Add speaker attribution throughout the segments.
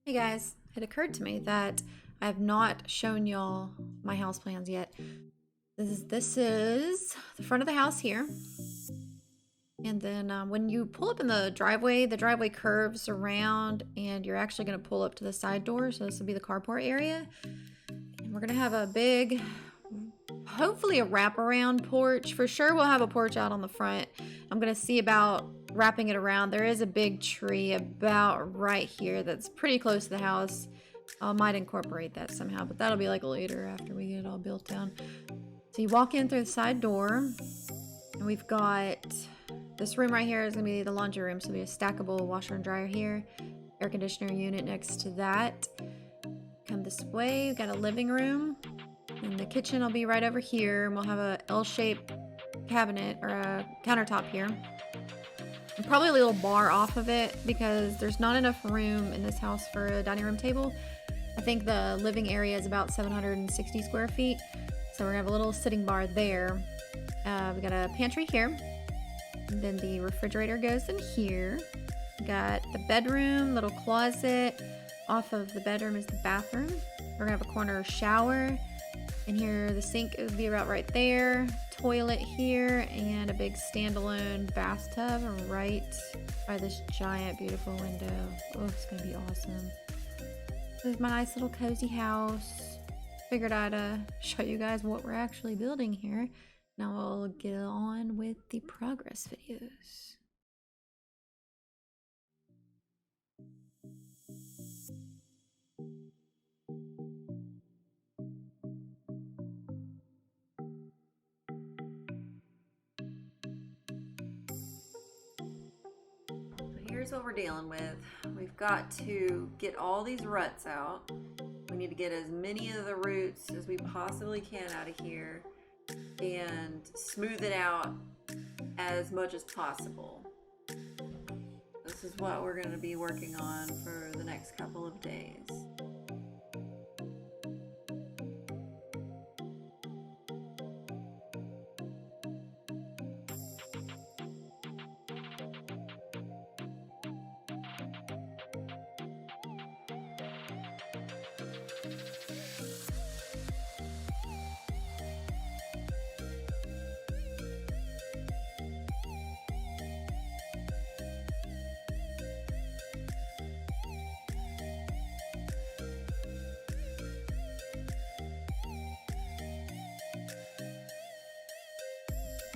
Speaker 1: Hey guys, it occurred to me that I have not shown y'all my house plans yet. This is the front of the house here. And then when you pull up in the driveway curves around and you're actually going to pull up to the side door. So this will be the carport area. And we're going to have a big, hopefully a wraparound porch. For sure we'll have a porch out on the front. I'm going to see about wrapping it around. There is a big tree about right here that's pretty close to the house. I might incorporate that somehow, but that'll be like later after we get it all built down. So you walk in through the side door, and we've got this room right here is gonna be the laundry room. So we have a stackable washer and dryer here, air conditioner unit next to that. Come this way, we've got a living room, and the kitchen will be right over here. And we'll have a L-shaped cabinet or a countertop here. And probably a little bar off of it because there's not enough room in this house for a dining room table. I think the living area is about 760 square feet. So we're gonna have a little sitting bar there. We got a pantry here. And then the refrigerator goes in here. We got the bedroom, little closet. Off of the bedroom is the bathroom. We're gonna have a corner shower. And here the sink would be about right there. Toilet here and a big standalone bathtub right by this giant beautiful window. Oh, it's gonna be awesome. This is my nice little cozy house. Figured I'd show you guys what we're actually building here. Now we'll get on with the progress videos. Here's what we're dealing with. We've got to get all these ruts out. We need to get as many of the roots as we possibly can out of here and smooth it out as much as possible. This is what we're going to be working on for the next couple of days.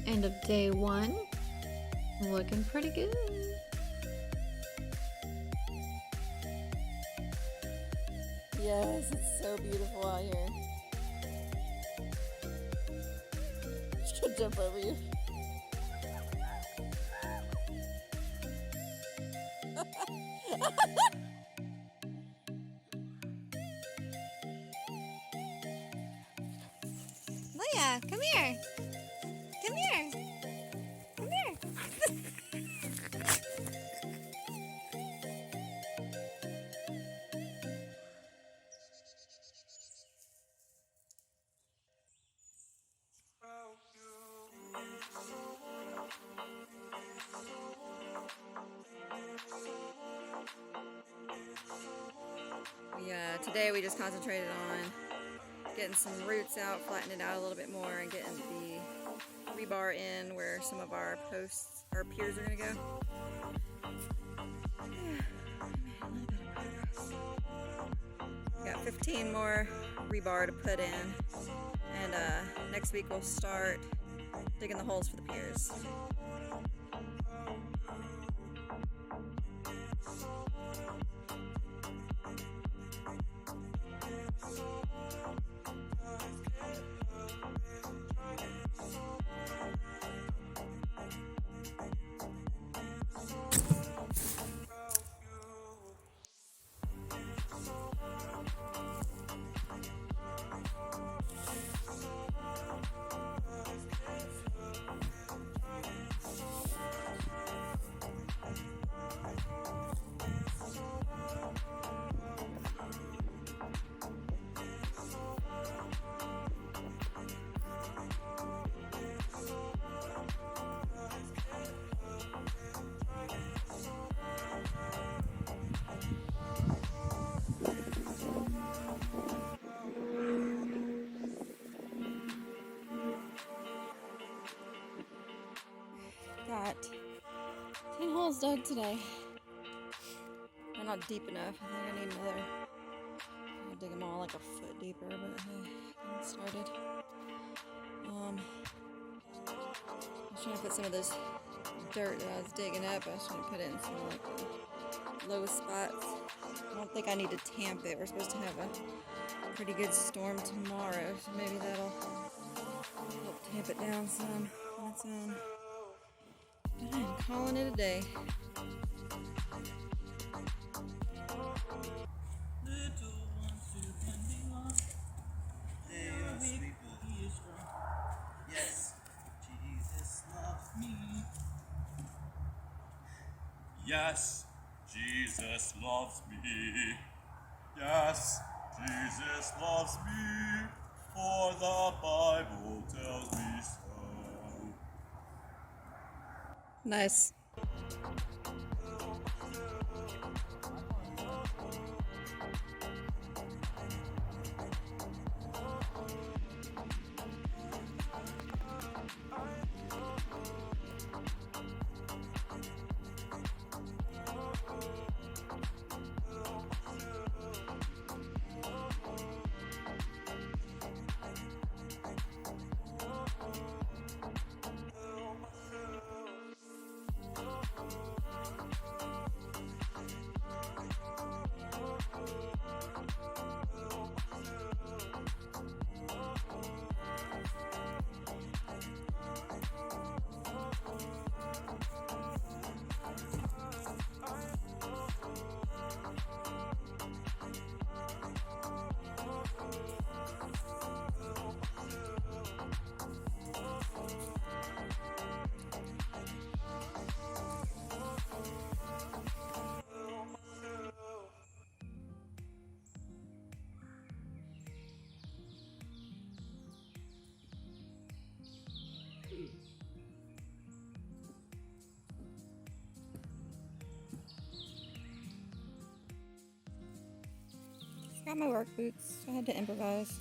Speaker 1: End of day one. Looking pretty good.
Speaker 2: Yes, it's so beautiful out here. She could jump over you. Leia, come here. Come here. Come here. Today we just concentrated on getting some roots out, flattening it out a little bit more, and getting the rebar in where some of our posts, our piers are going to go. Got 15 more rebar to put in, and next week we'll start digging the holes for the piers. holes dug today. They're not deep enough. I think I need another. I'll dig them all like a foot deeper, but hey, get started. I was trying to put some of this dirt that I was digging up. I was trying to put it in some like the low spots. I don't think I need to tamp it. We're supposed to have a pretty good storm tomorrow, so maybe that'll help tamp it down some on its own. But I'm calling it a day.
Speaker 3: Yes, Jesus loves me. Yes, Jesus loves me. Yes, Jesus loves me. For the Bible tells me so.
Speaker 2: Nice. Got my work boots, so I had to improvise.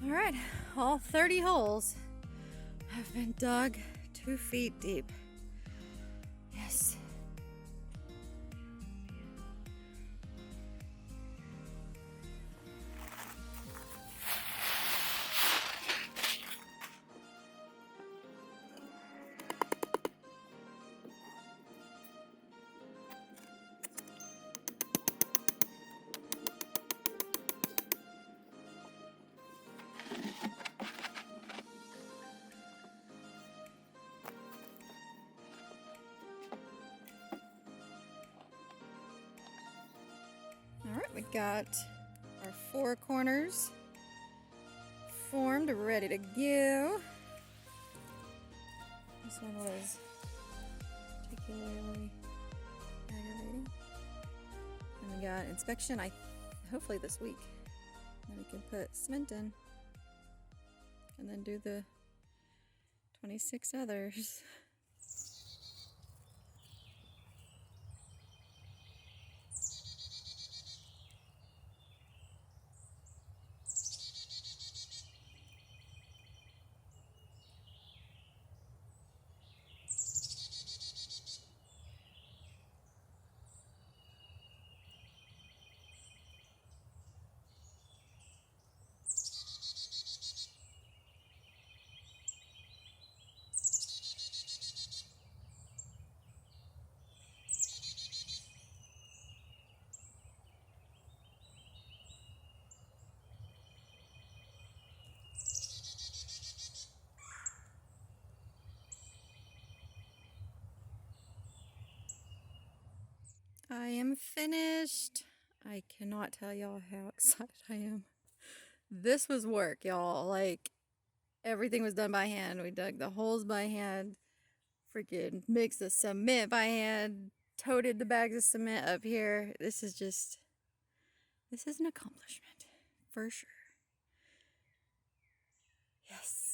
Speaker 2: Alright, all 30 holes have been dug 2 feet deep. Yes. Alright, we got our 4 corners formed, ready to go. This one was particularly aggravating. And we got inspection, hopefully this week. Then we can put cement in and then do the 26 others. I am finished. I cannot tell y'all how excited I am. This was work, y'all. Like, everything was done by hand. We dug the holes by hand, freaking mixed the cement by hand, toted the bags of cement up here. This is an accomplishment, for sure. Yes.